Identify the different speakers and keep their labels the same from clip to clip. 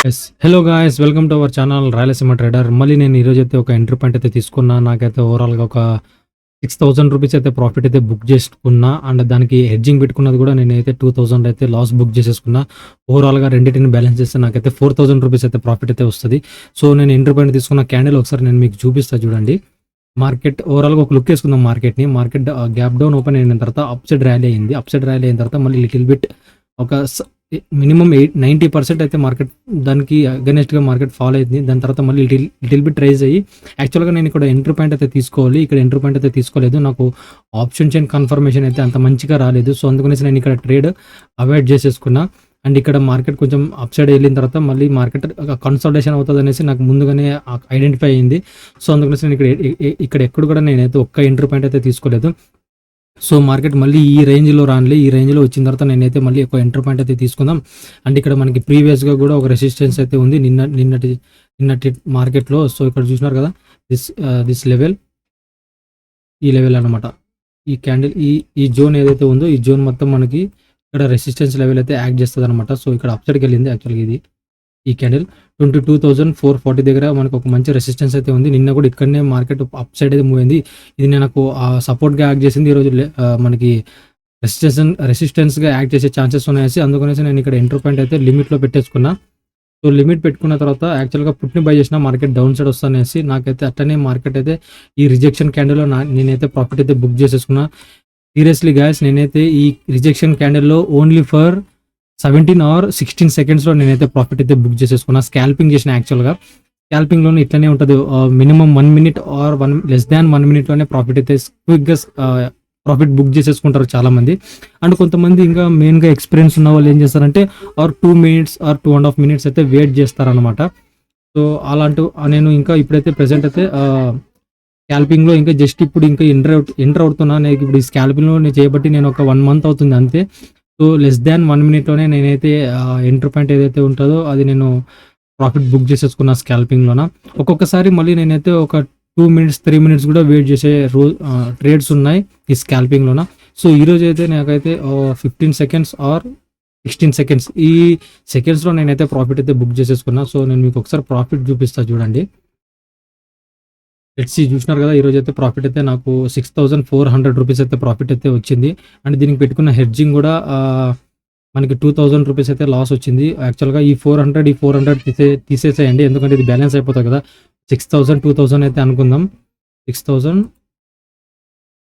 Speaker 1: Hello guys, welcome to our channel Rayalaseema trader. మళ్ళీ నేను ఈరోజు అయితే ఒక ఎంట్రీ పాయింట్ అయితే తీసుకున్నా. నాకైతే ఓవరాల్గా ఒక 6,000 రూపీస్ అయితే ప్రాఫిట్ అయితే బుక్ చేసుకున్నా. అండ్ దానికి హెడ్జింగ్ పెట్టుకున్నది కూడా నేనైతే 2,000 అయితే లాస్ బుక్ చేసేసుకున్నా. ఓవరాల్గా రెండింటిని బ్యాలెన్స్ చేస్తే నాకైతే 4,000 రూపీస్ అయితే ప్రాఫిట్ అయితే వస్తుంది. సో నేను ఎంట్రీ పాయింట్ తీసుకున్న క్యాండిల్ ఒకసారి నేను మీకు చూపిస్తా చూడండి. మార్కెట్ ఓవరాల్గా ఒక లుక్ వేసుకుందాం. మార్కెట్ గ్యాప్ డౌన్ ఓపెన్ అయిన తర్వాత అప్ సైడ్ ర్యాలీ అయింది. అప్ సైడ్ ర్యాలీ అయిన తర్వాత మళ్ళీ లిటిల్ బిట్ ఒక మినిమం 90% అయితే మార్కెట్ దానికి అగెనెస్ట్గా మార్కెట్ ఫాలో అయింది. దాని తర్వాత మళ్ళీ లిటిల్ బిట్ రైజ్ అయ్యి యాక్చువల్గా నేను ఇక్కడ ఎంట్రీ పాయింట్ అయితే తీసుకోవాలి. ఇక్కడ ఎంట్రీ పాయింట్ అయితే తీసుకోలేదు. నాకు ఆప్షన్ చైన్ కన్ఫర్మేషన్ అయితే అంత మంచిగా రాలేదు. సో అందుకనేసి నేను ఇక్కడ ట్రేడ్ అవాయిడ్ చేసేసుకున్నా. అండ్ ఇక్కడ మార్కెట్ కొంచెం అప్ సైడ్ వెళ్ళిన తర్వాత మళ్ళీ మార్కెట్ కన్సల్టేషన్ అవుతుంది అనేసి నాకు ముందుగానే ఐడెంటిఫై అయింది. సో అందుకనేసి నేను ఇక్కడ ఎక్కడ కూడా నేనైతే ఒక్క ఎంట్రీ పాయింట్ అయితే తీసుకోలేదు. సో మార్కెట్ మళ్ళీ ఈ రేంజ్లో రానిలే. ఈ రేంజ్లో వచ్చిన తర్వాత నేనైతే మళ్ళీ ఒక ఎంటర్ పాయింట్ అయితే తీసుకుందాం. అండ్ ఇక్కడ మనకి ప్రీవియస్గా కూడా ఒక రెసిస్టెన్స్ అయితే ఉంది నిన్నటి మార్కెట్లో. సో ఇక్కడ చూసినారు కదా, దిస్ లెవెల్, ఈ లెవెల్ అనమాట. ఈ క్యాండిల్ ఈ జోన్ ఏదైతే ఉందో ఈ జోన్ మొత్తం మనకి ఇక్కడ రెసిస్టెన్స్ లెవెల్ అయితే యాక్ట్ చేస్తుంది అనమాట. సో ఇక్కడ అప్ సైడ్కి వెళ్ళింది యాక్చువల్గా ఈ క్యాండిల్ 22,440 దగ్గర మనకు ఒక మంచి రెసిస్టెన్స్ అయితే ఉంది. నిన్న కూడా ఇక్కడనే మార్కెట్ అప్ సైడ్ అయితే మూవ్ అయింది. ఇది నాకు సపోర్ట్గా యాక్ట్ చేసింది. ఈరోజు మనకి రెసిస్టెన్స్గా యాక్ట్ చేసే ఛాన్సెస్ ఉన్నాయేసి అందుకనేసి నేను ఇక్కడ ఎంటర్ పాయింట్ అయితే లిమిట్లో పెట్టేసుకున్నా. సో లిమిట్ పెట్టుకున్న తర్వాత యాక్చువల్గా పుట్ని బై చేసిన మార్కెట్ డౌన్ సైడ్ వస్తానేసి నాకైతే అట్టనే మార్కెట్ అయితే ఈ రిజెక్షన్ క్యాండిల్లో నేనైతే ప్రాఫిట్ అయితే బుక్ చేసేసుకున్నా. సీరియస్లీ గాయస్, నేనైతే ఈ రిజెక్షన్ క్యాండిల్లో ఓన్లీ ఫర్ 17 or 16 సెకండ్స్లో నేనైతే ప్రాఫిట్ అయితే బుక్ చేసేసుకున్నా. స్కాల్పింగ్ చేసిన యాక్చువల్గా స్కాల్పింగ్లో ఇట్లనే ఉంటుంది. Minimum 1 minute or less than 1 minute profit అయితే క్విక్గా ప్రాఫిట్ బుక్ చేసేసుకుంటారు చాలామంది. అండ్ కొంతమంది ఇంకా మెయిన్గా ఎక్స్పీరియన్స్ ఉన్న వాళ్ళు ఏం చేస్తారంటే 2 minutes or 2.5 minutes అయితే వెయిట్ చేస్తారనమాట. సో అలాంటి నేను ఇంకా ఇప్పుడైతే ప్రెసెంట్ అయితే స్కాల్పింగ్లో ఇంకా జస్ట్ ఇప్పుడు ఇంకా ఎంటర్ అవుతున్నా. నేను ఇప్పుడు ఈ స్కాల్పింగ్లో నేను చేయబట్టి నేను ఒక 1 month అవుతుంది అంతే. సో less than 1 minute నేనైతే ఎంటర్ పాయింట్ ఏదైతే ఉంటుందో అది నేను ప్రాఫిట్ బుక్ చేసేసుకున్న స్కాల్పింగ్లోన. ఒక్కొక్కసారి మళ్ళీ నేనైతే ఒక 2 minutes 3 minutes కూడా వెయిట్ చేసే ట్రేడ్స్ ఉన్నాయి ఈ స్కాల్పింగ్లోన. సో ఈరోజు అయితే నాకైతే 15 seconds ఆర్ 16 seconds ఈ సెకండ్స్లో నేనైతే ప్రాఫిట్ అయితే బుక్ చేసేసుకున్నా. సో నేను మీకు ఒకసారి ప్రాఫిట్ చూపిస్తా చూడండి. లెట్స్ సీ, చూసినారు కదా, ఈరోజు అయితే ప్రాఫిట్ అయితే నాకు 6,400 రూపీస్ అయితే ప్రాఫిట్ అయితే వచ్చింది. అండ్ దీనికి పెట్టుకున్న హెడ్జింగ్ కూడా మనకి 2,000 రూపీస్ అయితే లాస్ వచ్చింది. యాక్చువల్గా ఈ 400 తీసేసేయండి, ఎందుకంటే ఇది బ్యాలెన్స్ అయిపోతుంది కదా. 6,000 2,000 అయితే అనుకుందాం. 6,000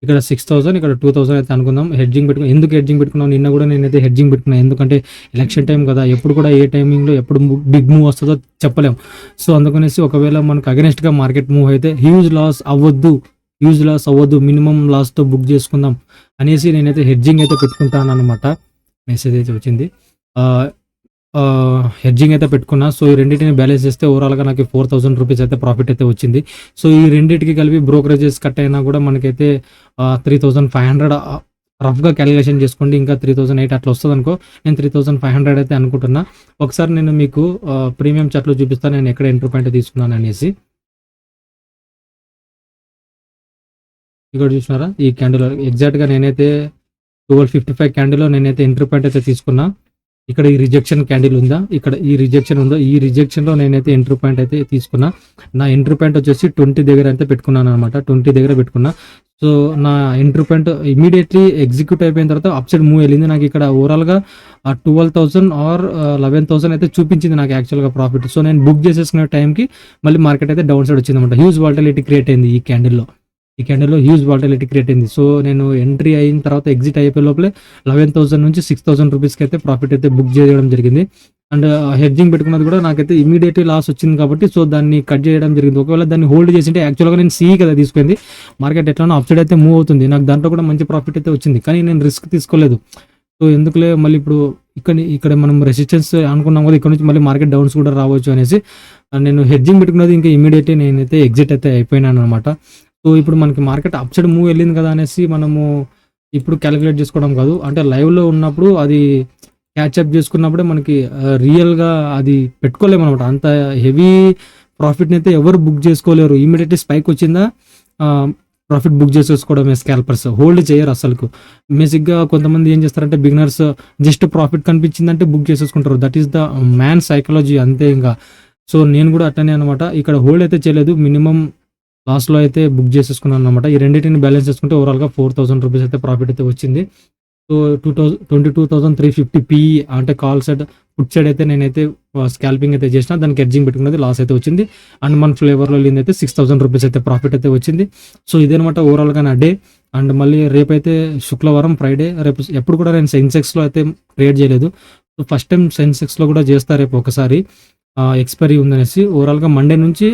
Speaker 1: ఇక్కడ 6,000 ఇక్కడ 2,000 అయితే అనుకుందాం. హెడ్జింగ్ పెట్టుకున్నాం. ఎందుకు హెడ్జింగ్ పెట్టుకున్నాం? నిన్న కూడా నేనైతే హెడ్జింగ్ పెట్టుకున్నాను, ఎందుకంటే ఎలక్షన్ టైం కదా, ఎప్పుడు కూడా ఏ టైమింగ్లో ఎప్పుడు బిగ్ మూవ్ వస్తుందో చెప్పలేం. సో అందుకనేసి ఒకవేళ మనకు అగెనెస్ట్గా మార్కెట్ మూవ్ అయితే హ్యూజ్ లాస్ అవ్వద్దు, మినిమం లాస్తో బుక్ చేసుకుందాం అనేసి నేనైతే హెడ్జింగ్ అయితే పెట్టుకుంటాను అనమాట. మెసేజ్ అయితే వచ్చింది. హెడ్జింగ్ అయితే పెట్టుకున్నా. సో ఈ రెండింటిని బ్యాలెన్స్ చేస్తే ఓవరాల్గా నాకు 4,000 రూపీస్ అయితే ప్రాఫిట్ అయితే వచ్చింది. సో ఈ రెండింటికి కలిపి బ్రోకరేజెస్ కట్ అయినా కూడా మనకైతే 3,500 రఫ్గా క్యాలిక్యులేషన్ చేసుకోండి. ఇంకా 3,008 అట్లా వస్తుంది అనుకో. నేను 3,500 అయితే అనుకుంటున్నా. ఒకసారి నేను మీకు ప్రీమియం చార్ట్లో చూపిస్తాను నేను ఎక్కడ ఎంట్రీ పాయింట్ తీసుకున్నాను అనేసి. ఇక్కడ చూసినారా, ఈ క్యాండిల్ ఎగ్జాక్ట్గా నేనైతే 12:55 క్యాండిల్లో నేనైతే ఎంట్రీ పాయింట్ అయితే తీసుకున్నా. ఇక్కడ ఈ రిజెక్షన్ క్యాండిల్ ఉందా, ఇక్కడ ఈ రిజెక్షన్ ఉందో, ఈ రిజెక్షన్లో నేనైతే ఎంట్రీ పాయింట్ అయితే తీసుకున్నా. నా ఎంట్రీ పాయింట్ వచ్చేసి 20 దగ్గర అయితే పెట్టుకున్నాను అనమాట. 20 దగ్గర పెట్టుకున్నా. సో నా ఎంట్రీ పాయింట్ ఇమీడియట్లీ ఎగ్జిక్యూట్ అయిపోయిన తర్వాత అప్ సైడ్ మూవ్ వెళ్ళింది. నాకు ఇక్కడ ఓవరాల్గా 12,000 ఆర్ 11,000 అయితే చూపించింది నాకు యాక్చువల్గా ప్రాఫిట్. సో నేను బుక్ చేసేసుకునే టైంకి మళ్ళీ మార్కెట్ అయితే డౌన్ సైడ్ వచ్చింది అనమాట. హ్యూజ్ వాలటిలిటీ క్రియేట్ అయింది ఈ క్యాండిల్లో హ్యూజ్ వాలటిలిటీ క్రియేట్ అయింది. సో నేను ఎంట్రీ అయిన తర్వాత ఎగ్జిట్ అయిపోయే లోపలే 11,000 నుంచి 6,000 రూపీస్కి అయితే ప్రాఫిట్ అయితే బుక్ చేయడం జరిగింది. అండ్ హెడ్జింగ్ పెట్టుకున్నది కూడా నాకైతే ఇమీడియట్లీ లాస్ వచ్చింది కాబట్టి సో దాన్ని కట్ చేయడం జరిగింది. ఒకవేళ దాన్ని హోల్డ్ చేసింటే యాక్చువల్గా నేను సీ కదా తీసుకుంది, మార్కెట్ ఎట్లా అప్ సైడ్ అయితే మూవ్ అవుతుంది, నాకు దాంట్లో కూడా మంచి ప్రాఫిట్ అయితే వచ్చింది. కానీ నేను రిస్క్ తీసుకోలేదు. సో ఎందుకులే మళ్ళీ ఇప్పుడు ఇక్కడ మనం రెసిస్టెన్స్ అనుకున్నాం కదా, ఇక్కడ నుంచి మళ్ళీ మార్కెట్ డౌన్స్ కూడా రావచ్చు అనేసి నేను హెడ్జింగ్ పెట్టుకున్నది ఇంకా ఇమీడియట్లీ నేనైతే ఎగ్జిట్ అయితే అయిపోయినాను అనమాట. సో ఇప్పుడు మనకి మార్కెట్ అప్ సైడ్ మూవ్ వెళ్ళింది కదా అనేసి మనము ఇప్పుడు క్యాలిక్యులేట్ చేసుకోవడం కాదు, అంటే లైవ్లో ఉన్నప్పుడు అది క్యాచ్అప్ చేసుకున్నప్పుడే మనకి రియల్గా అది పెట్టుకోలేము అనమాట. అంత హెవీ ప్రాఫిట్ని అయితే ఎవరు బుక్ చేసుకోలేరు. ఇమీడియట్లీ స్పైక్ వచ్చిందా ప్రాఫిట్ బుక్ చేసేసుకోవడమే స్కాల్పర్స్. హోల్డ్ చేయరు అసలుకు. బేసిక్‌గా కొంతమంది ఏం చేస్తారంటే బిగినర్స్ జస్ట్ ప్రాఫిట్ కనిపించిందంటే బుక్ చేసేసుకుంటారు. That is the man psychology అంతే ఇంగ. సో, నేను కూడా అట్లనే అనమాట. ఇక్కడ హోల్డ్ అయితే చేయలేదు. మినిమమ్ లాస్‌లో అయితే బుక్ చేసేసుకున్నాననమాట. ఈ రెండిటిని బ్యాలెన్స్ చేసుకుంటే ఓవరాల్‌గా 4000 రూపీస్ అయితే ప్రాఫిట్ అయితే వచ్చింది. సో, 22,350 పీఈ అంటే కాల్ సైడ్, పుట్ సైడ్ అయితే నేనైతే స్కాల్పింగ్ అయితే చేసిన. దానికి ఎడ్జింగ్ పెట్టుకున్నది లాస్ అయితే వచ్చింది. అండ్ మన ఫ్లేవర్‌లో వెళ్ళిందైతే 6000 రూపీస్ అయితే ప్రాఫిట్ అయితే వచ్చింది. సో, ఇదనమాట ఓవరాల్‌గా నా డే. అండ్ మళ్ళీ రేపైతే శుక్రవారం, ఫ్రైడే రేపు ఎప్పుడు కూడా నేను సెన్సెక్స్‌లో అయితే ట్రేడ్ చేయలేదు. సో, ఫస్ట్ టైం సెన్సెక్స్‌లో కూడా చేస్తా రేపు ఒకసారి. ఎక్స్‌పైరీ ఉందనేసి. ఓవరాల్‌గా మండే నుంచి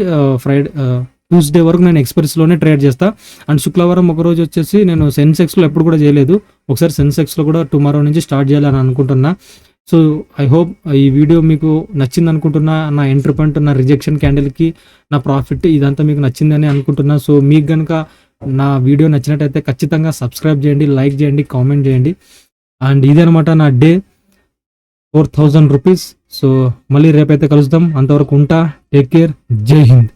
Speaker 1: ట్యూస్‌డే వరకు నేను ఎక్స్‌పైరీస్‌లోనే ట్రేడ్ చేస్తా. అండ్ శుక్రవారం ఒకరోజు వచ్చేసి నేను సెన్సెక్స్‌లో ఎప్పుడు కూడా చేయలేదు. ఒకసారి సెన్సెక్స్‌లో కూడా టుమారో నుంచి స్టార్ట్ చేయాలని అనుకుంటున్నా. సో, ఐ హోప్ ఈ వీడియో మీకు నచ్చిందనుకుంటున్నా. నా ఎంట్రీ పాయింట్, నా రిజెక్షన్ క్యాండిల్‌కి, నా ప్రాఫిట్ ఇదంతా మీకు నచ్చిందని అనుకుంటున్నా. సో, మీకు గనుక నా వీడియో నచ్చినట్టయితే ఖచ్చితంగా సబ్స్క్రైబ్ చేయండి, లైక్ చేయండి, కామెంట్ చేయండి. అండ్ ఇదనమాట నా డే. 4000 రూపీస్. సో, మళ్ళీ రేపైతే కలుద్దాం. అంతవరకు ఉంటా. Take care. జై హింద్.